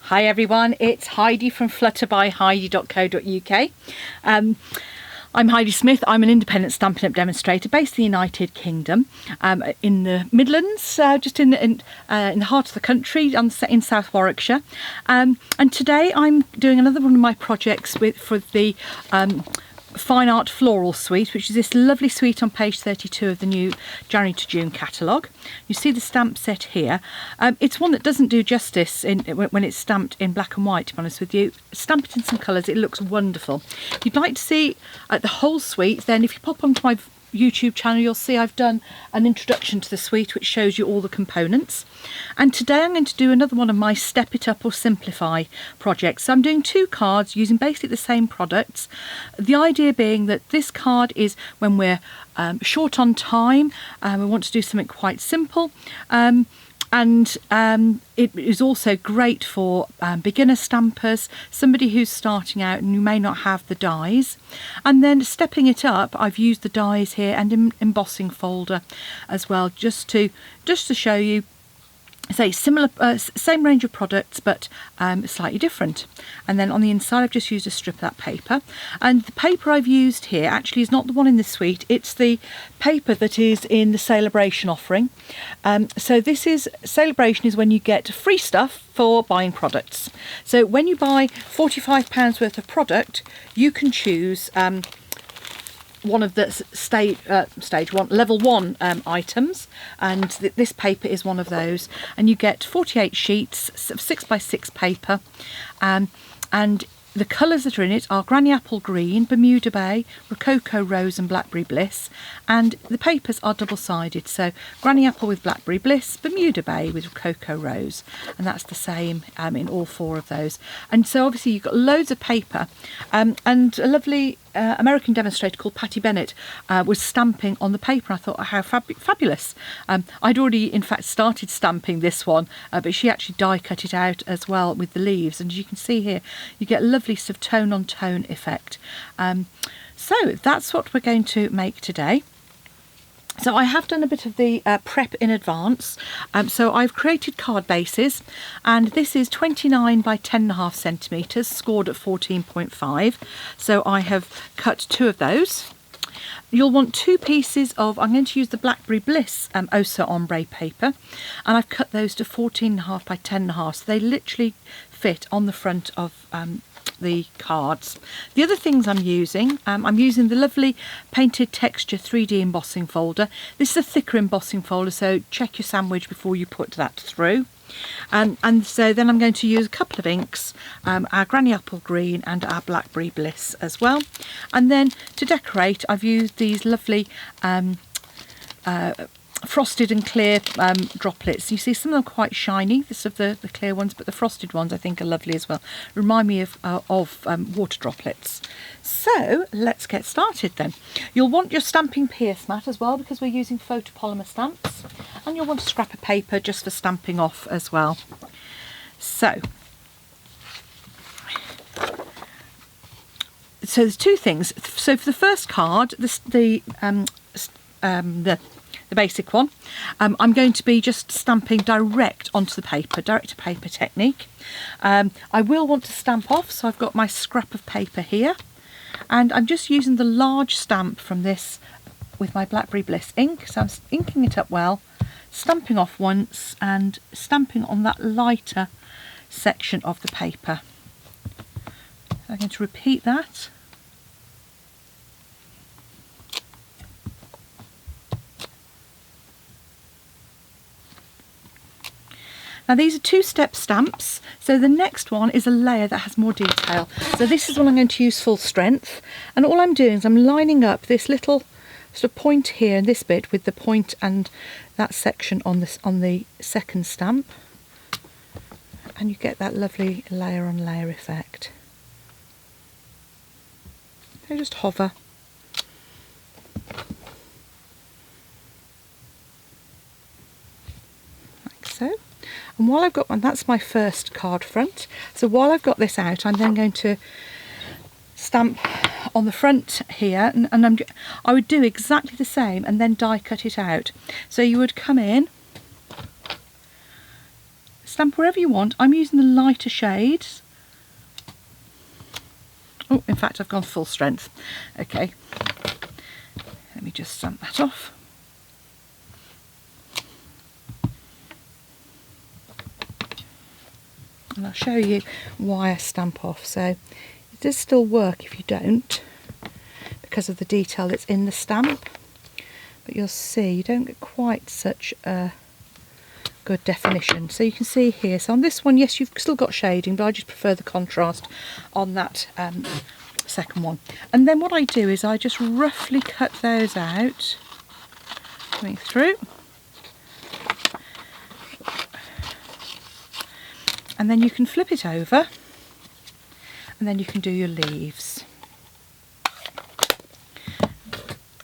Hi everyone, it's Heidi from flutterbyheidi.co.uk. I'm Heidi Smith. I'm an independent Stampin' Up! Demonstrator based in the United Kingdom, in the Midlands, just in the heart of the country, in South Warwickshire. And today I'm doing another one of my projects for the Fine Art Floral Suite, which is this lovely suite on page 32 of the new January to June catalogue. You see the stamp set here. It's one that doesn't do justice when it's stamped in black and white, to be honest with you. Stamp it in some colours, it looks wonderful. If you'd like to see the whole suite, then if you pop onto my YouTube channel, you'll see I've done an introduction to the suite which shows you all the components. And today I'm going to do another one of my Step It Up or Simplify projects. So I'm doing two cards using basically the same products. The idea being that this card is when we're short on time, we want to do something quite simple. And it is also great for beginner stampers, somebody who's starting out and who may not have the dies. And then stepping it up, I've used the dies here and an embossing folder as well, just to show you, say, similar, same range of products, but slightly different. And then on the inside I've just used a strip of that paper, and the paper I've used here actually is not the one in the suite, it's the paper that is in the Celebration offering. So this is, Celebration is when you get free stuff for buying products. So when you buy £45 worth of product, you can choose one of the level 1 items, and this paper is one of those, and you get 48 sheets of 6x6 paper, and the colours that are in it are Granny Apple Green, Bermuda Bay, Rococo Rose and Blackberry Bliss, and the papers are double-sided, so Granny Apple with Blackberry Bliss, Bermuda Bay with Rococo Rose, and that's the same in all four of those. And so obviously you've got loads of paper, and a lovely American demonstrator called Patty Bennett was stamping on the paper. I thought, oh, how fabulous. I'd already in fact started stamping this one, but she actually die cut it out as well with the leaves, and as you can see here you get a lovely sort of tone on tone effect. So that's what we're going to make today. So I have done a bit of the prep in advance. So I've created card bases, and this is 29 by 10.5 centimetres, scored at 14.5. So I have cut two of those. You'll want two pieces of, I'm going to use the Blackberry Bliss Osa Ombre paper, and I've cut those to 14.5 by 10.5, so they literally fit on the front of the cards. The other things I'm using the lovely Painted Texture 3D embossing folder. This is a thicker embossing folder, so check your sandwich before you put that through. And so then I'm going to use a couple of inks, our Granny Apple Green and our Blackberry Bliss as well. And then to decorate, I've used these lovely frosted and clear droplets. You see some of them are quite shiny, this of the clear ones, but the frosted ones I think are lovely as well. Remind me of water droplets. So let's get started then. You'll want your stamping pierce mat as well, because we're using photopolymer stamps, and you'll want a scrap of paper just for stamping off as well. So there's two things. So for the first card, the basic one, I'm going to be just stamping direct onto the paper, direct to paper technique. I will want to stamp off, so I've got my scrap of paper here, and I'm just using the large stamp from this with my Blackberry Bliss ink, so I'm inking it up well, stamping off once and stamping on that lighter section of the paper. I'm going to repeat that. Now these are two-step stamps, so the next one is a layer that has more detail. So this is one I'm going to use full strength, and all I'm doing is I'm lining up this little sort of point here and this bit with the point and that section on the second stamp, and you get that lovely layer on layer effect. So just hover. Like so. And while I've got one, that's my first card front. So while I've got this out, I'm then going to stamp on the front here, and I would do exactly the same and then die cut it out. So you would come in, stamp wherever you want. I'm using the lighter shades. Oh, in fact, I've gone full strength. Okay, let me just stamp that off. And I'll show you why I stamp off. So it does still work if you don't, because of the detail that's in the stamp. But you'll see you don't get quite such a good definition. So you can see here, so on this one, yes, you've still got shading, but I just prefer the contrast on that second one. And then what I do is I just roughly cut those out, coming through. And then you can flip it over, and then you can do your leaves.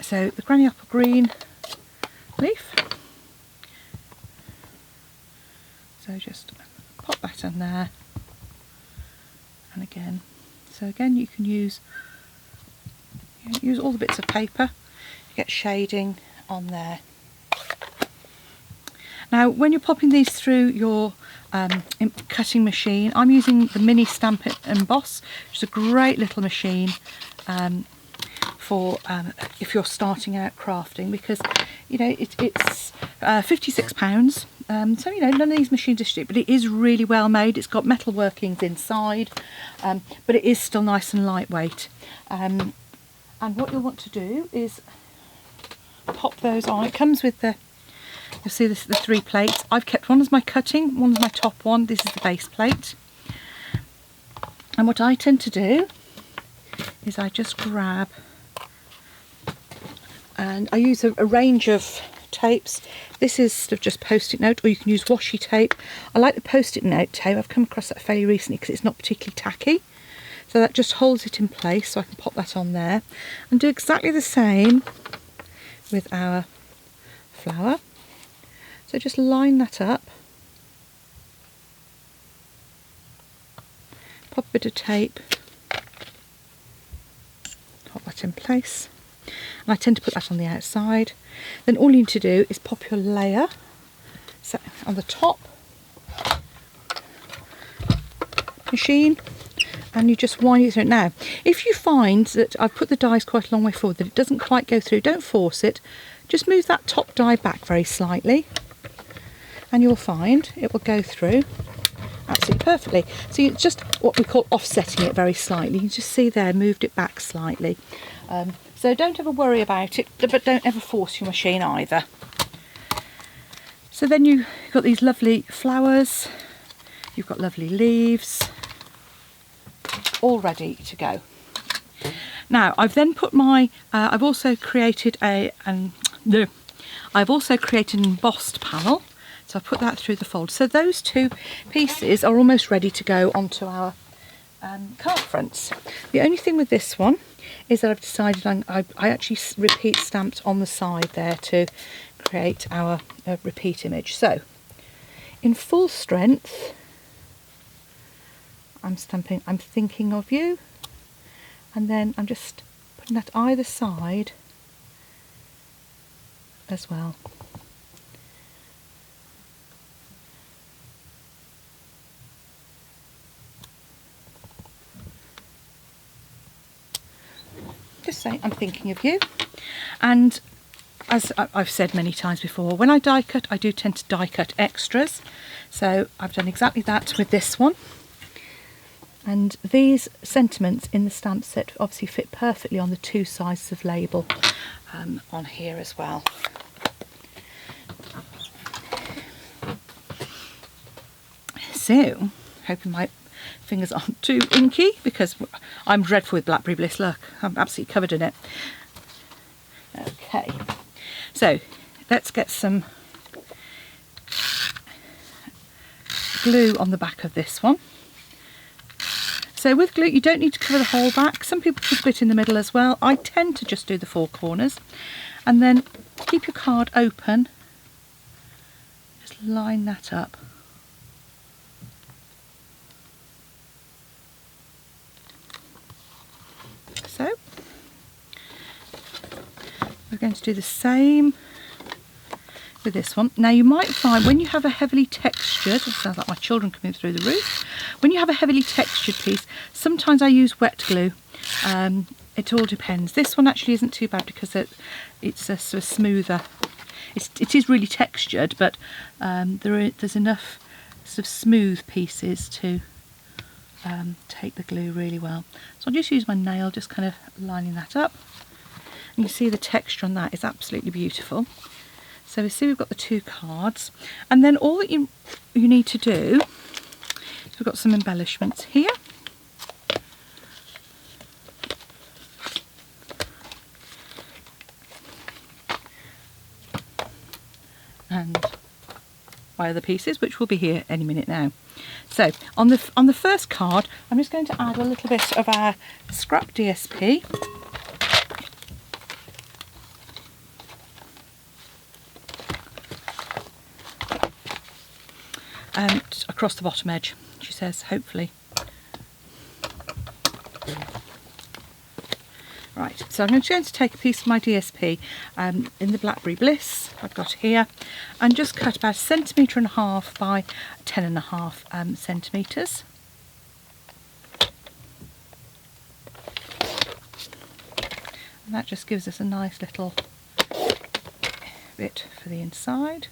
So the Granny Apple Green leaf. So just pop that in there. And again, so again you can use all the bits of paper, you get shading on there. Now when you're popping these through your cutting machine, I'm using the mini Stamp It Emboss, which is a great little machine for if you're starting out crafting, because you know it's £56. So you know, none of these machines are cheap, but it is really well made. It's got metal workings inside, but it is still nice and lightweight. And what you'll want to do is pop those on. It comes with the, you'll see this, the 3 plates. I've kept one as my cutting, one as my top one. This is the base plate. And what I tend to do is I just grab, and I use a range of tapes. This is sort of just post-it note, or you can use washi tape. I like the post-it note tape. I've come across that fairly recently because it's not particularly tacky. So that just holds it in place, so I can pop that on there. And do exactly the same with our flower. So just line that up. Pop a bit of tape. Pop that in place. And I tend to put that on the outside. Then all you need to do is pop your layer so on the top machine, and you just wind it through. Now if you find that I've put the dies quite a long way forward, that it doesn't quite go through, don't force it, just move that top die back very slightly and you'll find it will go through absolutely perfectly. So it's just what we call offsetting it very slightly. You can just see there, moved it back slightly. So don't ever worry about it, but don't ever force your machine either. So then you've got these lovely flowers, you've got lovely leaves, all ready to go. Now I've then put my, I've also created an embossed panel. So I've put that through the fold. So those 2 pieces are almost ready to go onto our card fronts. The only thing with this one is that I've decided I actually repeat stamped on the side there to create our repeat image. So in full strength, I'm stamping I'm thinking of you, and then I'm just putting that either side as well. Just saying I'm thinking of you. And as I've said many times before, when I die cut, I do tend to die cut extras. So I've done exactly that with this one. And these sentiments in the stamp set obviously fit perfectly on the 2 sizes of label on here as well. So, hoping my fingers aren't too inky, because I'm dreadful with Blackberry Bliss. Look, I'm absolutely covered in it. Okay, so let's get some glue on the back of this one. So with glue you don't need to cover the whole back. Some people can split in the middle as well. I tend to just do the 4 corners, and then keep your card open, just line that up. So we're going to do the same with this one. Now you might find when you have a heavily textured, it sounds like my children coming through the roof, when you have a heavily textured piece, sometimes I use wet glue. It all depends. This one actually isn't too bad because it's a sort of smoother. It is really textured, but there's enough sort of smooth pieces to take the glue really well. So I'll just use my nail, just kind of lining that up. And you see the texture on that is absolutely beautiful. So we see we've got the 2 cards, and then all that you need to do is we've got some embellishments here. And my other pieces, which will be here any minute now. So on the first card, I'm just going to add a little bit of our scrap DSP. And across the bottom edge, she says, hopefully. Right, so I'm going to take a piece of my DSP in the Blackberry Bliss I've got here, and just cut about 1.5 centimetres by 10.5 centimetres. And that just gives us a nice little bit for the inside.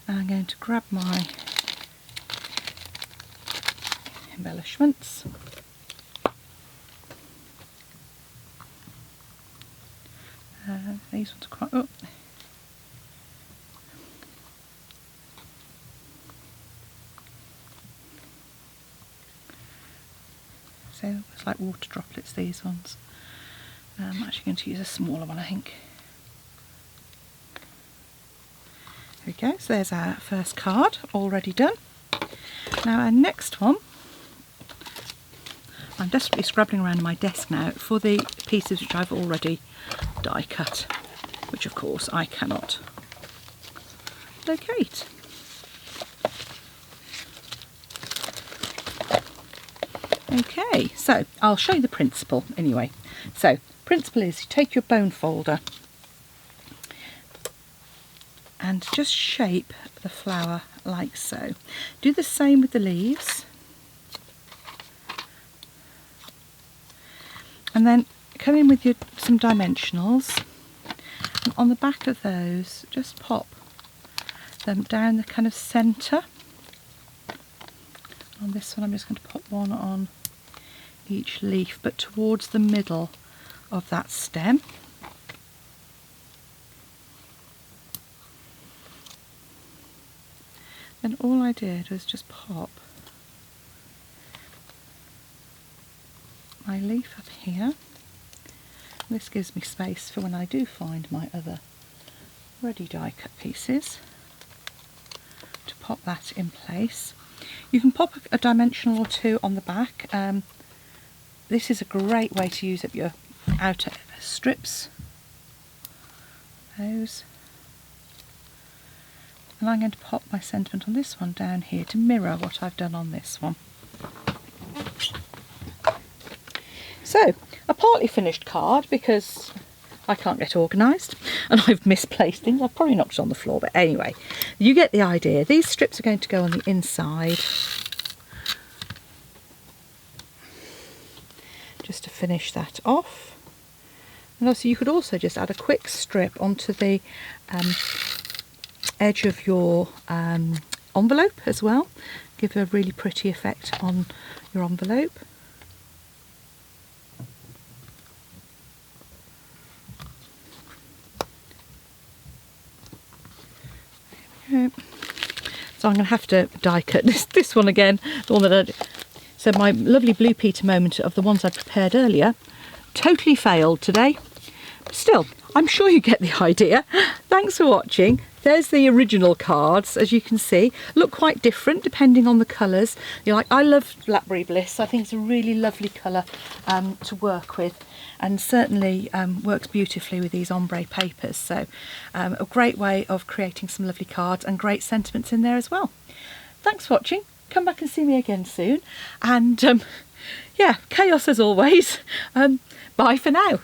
I'm going to grab my embellishments. These ones are quite... Oh. So it's like water droplets, these ones. I'm actually going to use a smaller one, I think. There we go, so there's our first card already done. Now our next one, I'm desperately scrabbling around my desk now for the pieces which I've already die cut, which of course I cannot locate. Okay, so I'll show you the principle anyway. So principle is you take your bone folder and just shape the flower like so. Do the same with the leaves. And then come in with some dimensionals. And on the back of those, just pop them down the kind of centre. On this one I'm just going to pop one on each leaf, but towards the middle of that stem. And all I did was just pop my leaf up here. This gives me space for when I do find my other ready die cut pieces to pop that in place. You can pop a dimensional or two on the back. This is a great way to use up your outer strips. Those. And I'm going to pop my sentiment on this one down here to mirror what I've done on this one. So, a partly finished card because I can't get organised and I've misplaced things. I've probably knocked it on the floor, but anyway, you get the idea. These strips are going to go on the inside just to finish that off. And also you could also just add a quick strip onto the edge of your envelope as well. Give a really pretty effect on your envelope. There we go. So I'm going to have to die cut this one again, the one that I did. So my lovely Blue Peter moment of the ones I prepared earlier totally failed today. Still, I'm sure you get the idea. Thanks for watching. There's the original cards, as you can see. Look quite different depending on the colours. I love Blackberry Bliss. I think it's a really lovely colour to work with, and certainly works beautifully with these ombre papers. So a great way of creating some lovely cards and great sentiments in there as well. Thanks for watching. come back and see me again soon. And yeah, chaos as always. Bye for now.